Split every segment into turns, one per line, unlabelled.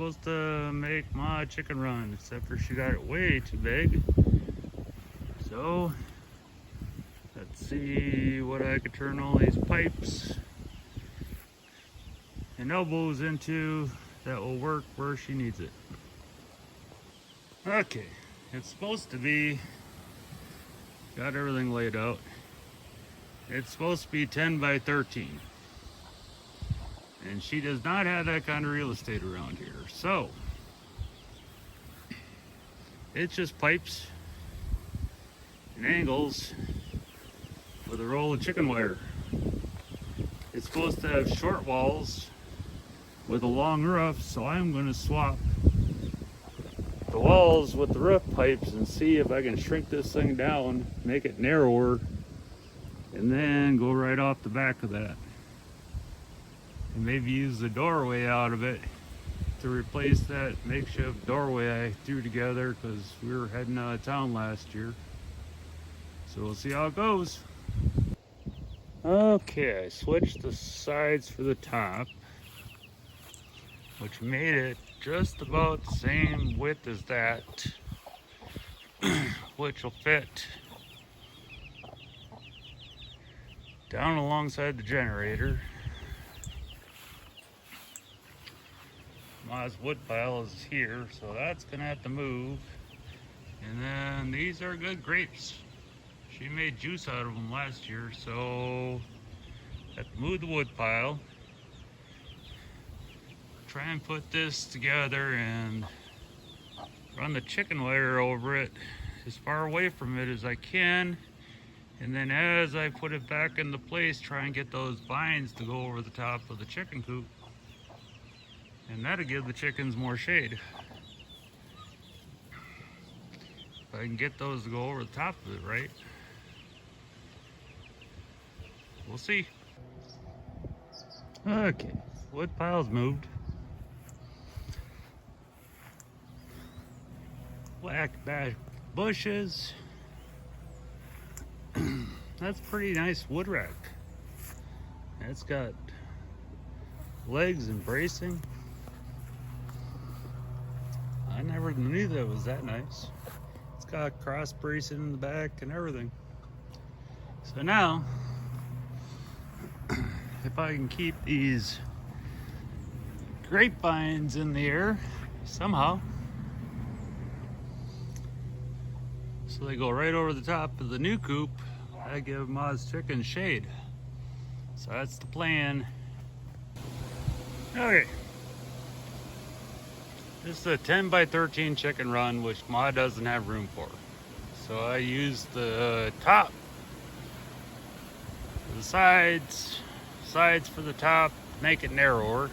supposed to make my chicken run, except for she got it way too big. So let's see what I could turn all these pipes and elbows into that will work where she needs it. Okay, it's supposed to be, got everything laid out. It's supposed to be 10 by 13. And she does not have that kind of real estate around here. So it's just pipes and angles with a roll of chicken wire. It's supposed to have short walls with a long roof, so I'm going to swap the walls with the roof pipes and see if I can shrink this thing down, make it narrower, and then go right off the back of that. And maybe use the doorway out of it to replace that makeshift doorway I threw together because we were heading out of town last year. So we'll see how it goes. Okay, I switched the sides for the top, which made it just about the same width as that, which will fit down alongside the generator. Ma's wood pile is here, so that's gonna have to move. And then these are good grapes. She made juice out of them last year, so have to move the wood pile. Try and put this together and run the chicken wire over it as far away from it as I can. And then as I put it back into place, try and get those vines to go over the top of the chicken coop. And that'll give the chickens more shade. If I can get those to go over the top of it, right? We'll see. Okay, wood pile's moved. Whack back bushes. That's pretty nice wood rack. It's got legs and bracing. I never knew that was that nice. It's got cross bracing in the back and everything. So now, if I can keep these grapevines in the air somehow, so they go right over the top of the new coop, I give Ma's chicken shade. So that's the plan. Okay. This is a 10 by 13 chicken run, which Ma doesn't have room for. So I use the top, the sides for the top, make it narrower.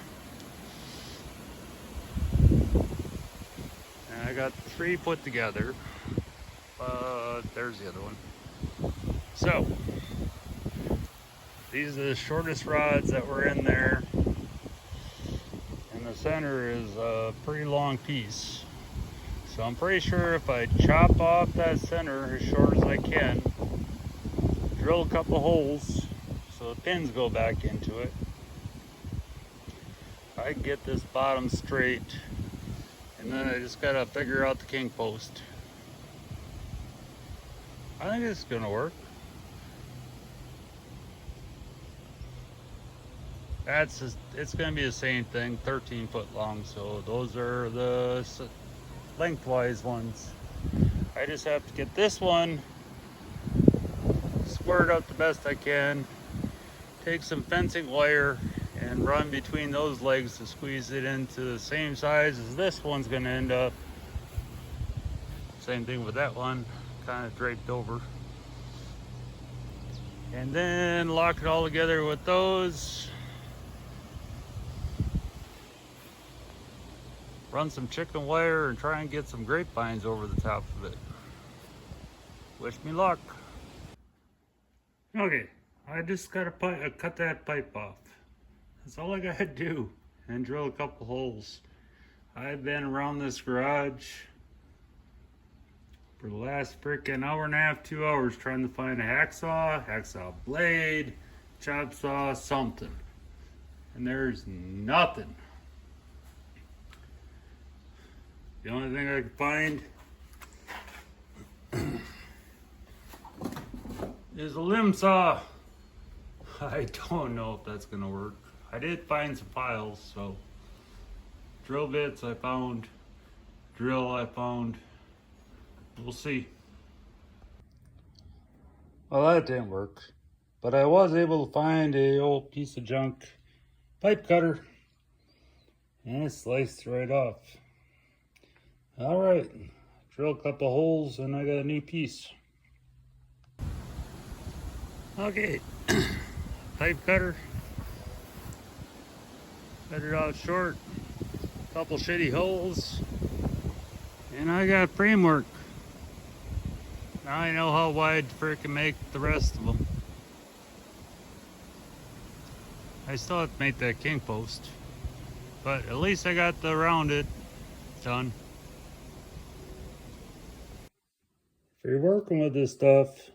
And I got 3 put together. There's the other one. So, these are the shortest rods that were in there. And the center is a pretty long piece. So I'm pretty sure if I chop off that center as short as I can, drill a couple holes so the pins go back into it, I can get this bottom straight. And then I just gotta figure out the king post. I think it's gonna work. It's gonna be the same thing, 13 foot long. So those are the lengthwise ones. I just have to get this one squared up the best I can. Take some fencing wire and run between those legs to squeeze it into the same size as this one's gonna end up. Same thing with that one, kind of draped over. And then lock it all together with those. Run some chicken wire and try and get some grapevines over the top of it. Wish me luck. Okay, I just gotta cut that pipe off. That's all I gotta do, and drill a couple holes. I've been around this garage for the last freaking hour and a half, 2 hours trying to find a hacksaw blade, chop saw, something. And there's nothing. The only thing I could find is a limb saw. I don't know if that's gonna work. I did find some files, so drill bits I found, drill I found. We'll see. Well, that didn't work, but I was able to find a old piece of junk pipe cutter, and it sliced right off. All right, drill a couple holes and I got a new piece. Okay, pipe cutter, cut it out short, couple shitty holes, and I got framework. Now I know how wide to frickin' make the rest of them. I still have to make that king post, but at least I got the rounded done. If you're working with this stuff,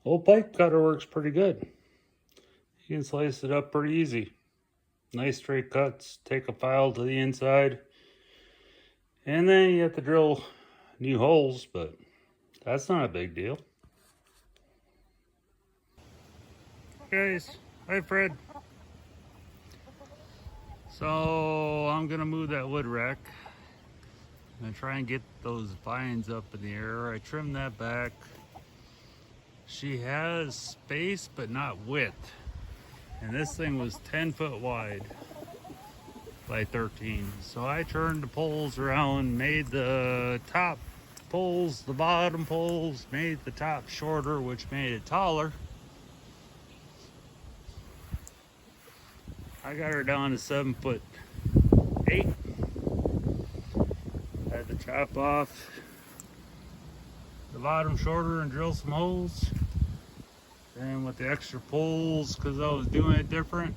old pipe cutter works pretty good. You can slice it up pretty easy. Nice straight cuts, take a file to the inside, and then you have to drill new holes, but that's not a big deal. Guys, hi Fred. So I'm gonna move that wood rack. I'm gonna try and get those vines up in the air. I trimmed that back. She has space, but not width. And this thing was 10 foot wide by 13. So I turned the poles around, made the top poles, the bottom poles, made the top shorter, which made it taller. I got her down to 7'8". Had to chop off the bottom shorter and drill some holes. And with the extra poles, because I was doing it different,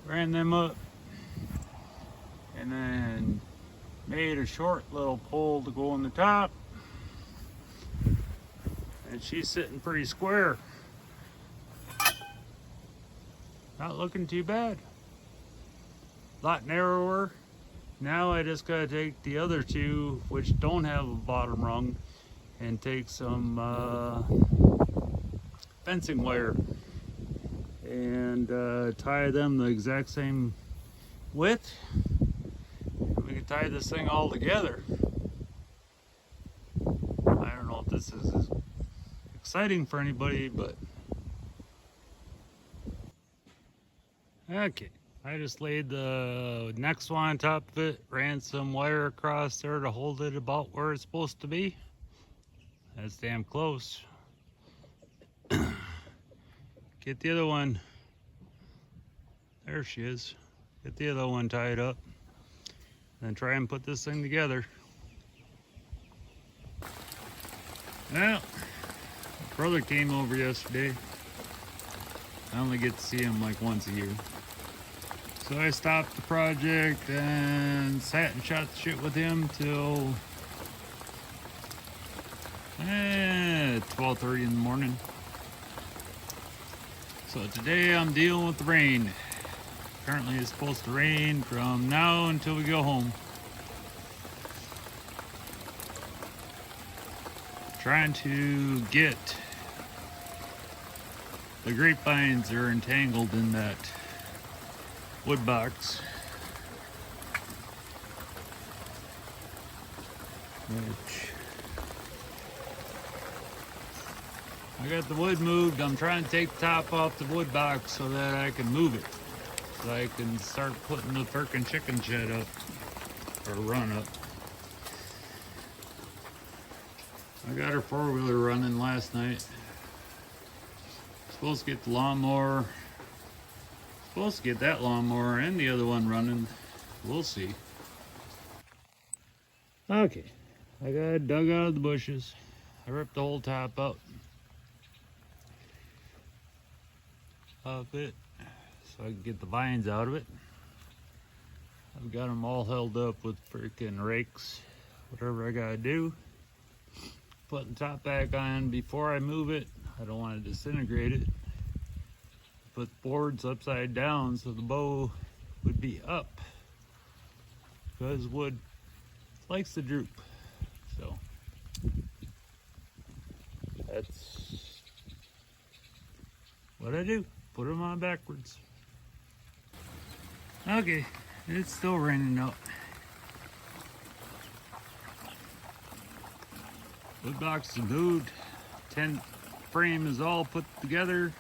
ran them up. And then made a short little pole to go on the top. And she's sitting pretty square. Not looking too bad. A lot narrower. Now I just gotta take the other two, which don't have a bottom rung, and take some fencing wire and tie them the exact same width. We can tie this thing all together. I don't know if this is exciting for anybody, but okay. I just laid the next one on top of it, ran some wire across there to hold it about where it's supposed to be. That's damn close. Get the other one. There she is. Get the other one tied up. Then try and put this thing together. Well, my brother came over yesterday. I only get to see him like once a year. So I stopped the project and sat and shot the shit with him till 12:30 in the morning. So today I'm dealing with the rain. Apparently it's supposed to rain from now until we go home. Trying to get the grapevines that are entangled in that wood box, which I got the wood moved. I'm trying to take the top off the wood box so that I can move it, so I can start putting the frickin' chicken shed up, or run up. I got her four-wheeler running last night. Supposed to get the lawnmower. Supposed to get that lawnmower and the other one running. We'll see. Okay, I got it dug out of the bushes. I ripped the whole top out of it so I can get the vines out of it. I've got them all held up with freaking rakes, whatever I gotta do. Putting the top back on before I move it. I don't want to disintegrate it. Put boards upside down so the bow would be up, because wood likes to droop. So that's what I do. Put them on backwards. Okay, it's still raining out. Wood box is moved. Tent frame is all put together.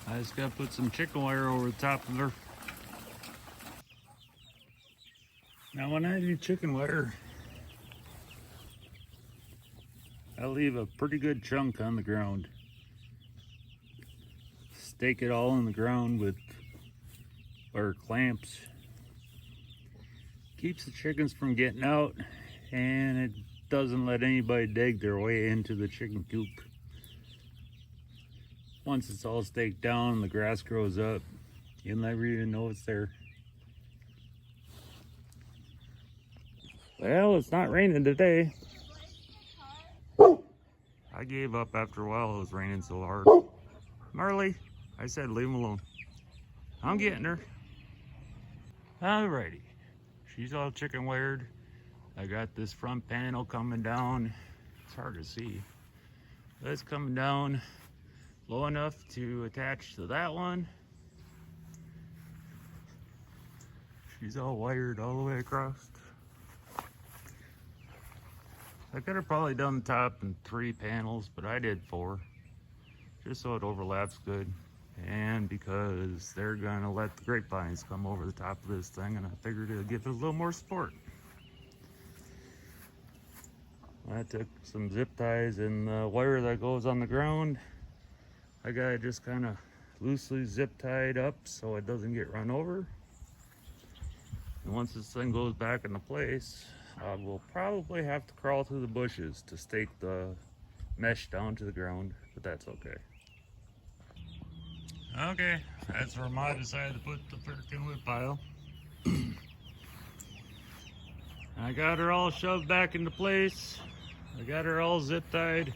I just gotta put some chicken wire over the top of her. Now when I do chicken wire, I leave a pretty good chunk on the ground. Stake it all in the ground with our clamps. Keeps the chickens from getting out, and it doesn't let anybody dig their way into the chicken coop. Once it's all staked down and the grass grows up, you'll never even know it's there. Well, it's not raining today. I gave up after a while. It was raining so hard. Marley, I said leave him alone. I'm getting her. Alrighty, she's all chicken wired. I got this front panel coming down. It's hard to see, but it's coming down low enough to attach to that one. She's all wired all the way across. I could have probably done the top in 3 panels, but I did 4, just so it overlaps good. And because they're gonna let the grapevines come over the top of this thing, and I figured it'd give it a little more support. I took some zip ties and the wire that goes on the ground. I got it just kind of loosely zip tied up so it doesn't get run over. And once this thing goes back into place, I will probably have to crawl through the bushes to stake the mesh down to the ground, but that's okay. Okay, that's where Ma decided to put the frickin' wood pile. I got her all shoved back into place. I got her all zip tied.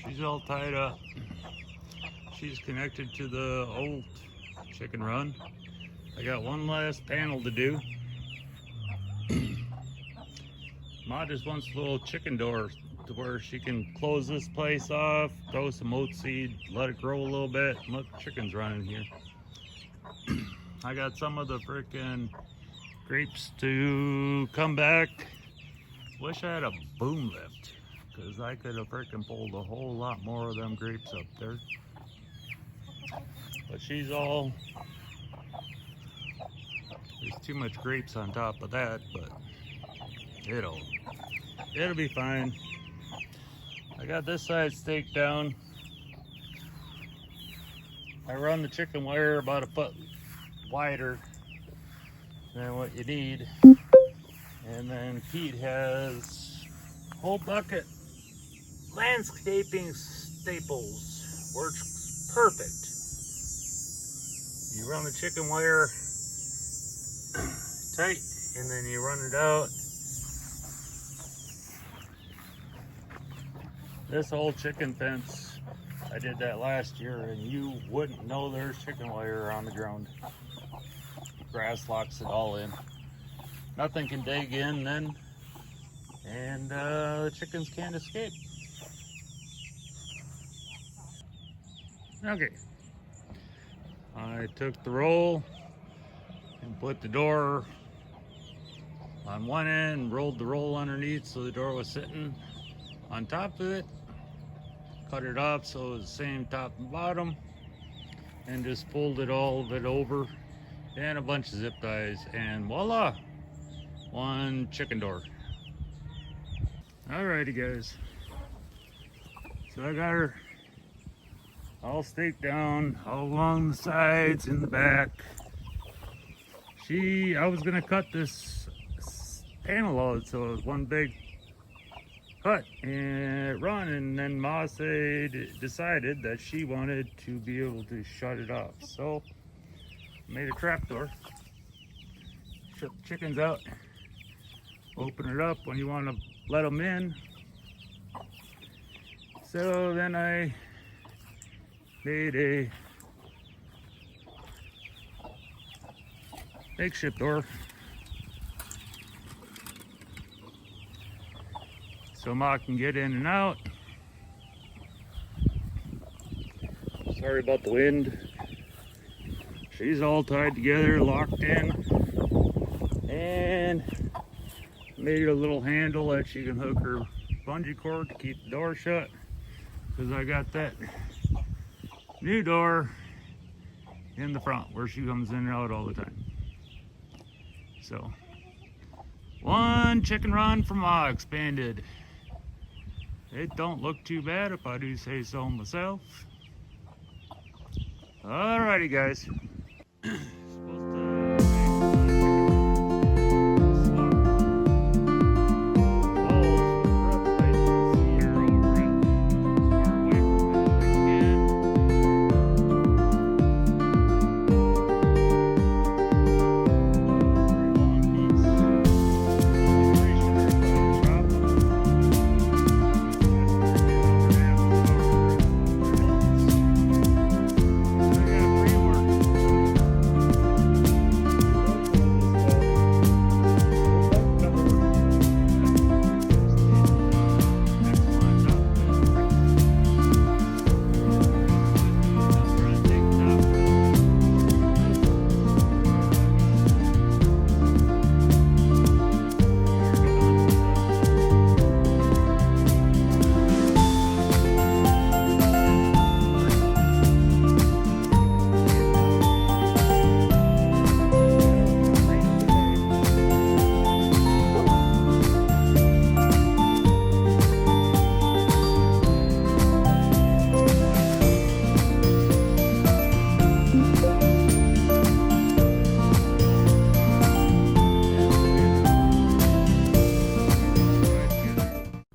She's all tied up. She's connected to the old chicken run. I got one last panel to do. Ma just wants a little chicken door to where she can close this place off, throw some oat seed, let it grow a little bit, and let the chickens run in here. I got some of the frickin' grapes to come back. Wish I had a boom lift, because I could have frickin' pulled a whole lot more of them grapes up there. But she's all, there's too much grapes on top of that, but it'll be fine. I got this side staked down. I run the chicken wire about a foot wider than what you need. And then Pete has a whole bucket landscaping staples. Works perfect. You run the chicken wire tight and then you run it out. This whole chicken fence, I did that last year and you wouldn't know there's chicken wire on the ground. Grass locks it all in. Nothing can dig in then, and the chickens can't escape. Okay, I took the roll and put the door on one end, rolled the roll underneath so the door was sitting on top of it, cut it off so it was the same top and bottom, and just folded all of it over, and a bunch of zip ties, and voila, one chicken door. Alrighty guys, so I got her all staked down all along the sides and the back. I was gonna cut this panel out so it was one big cut and run, and then Ma decided that she wanted to be able to shut it off, so made a trap door. Shut the chickens out, open it up when you want to let them in. So then I made a makeshift door so Ma can get in and out. Sorry about the wind. She's all tied together, locked in, and made a little handle that she can hook her bungee cord to keep the door shut, because I got that new door in the front where she comes in and out all the time. So, one chicken run from Ma expanded. It don't look too bad if I do say so myself. Alrighty guys.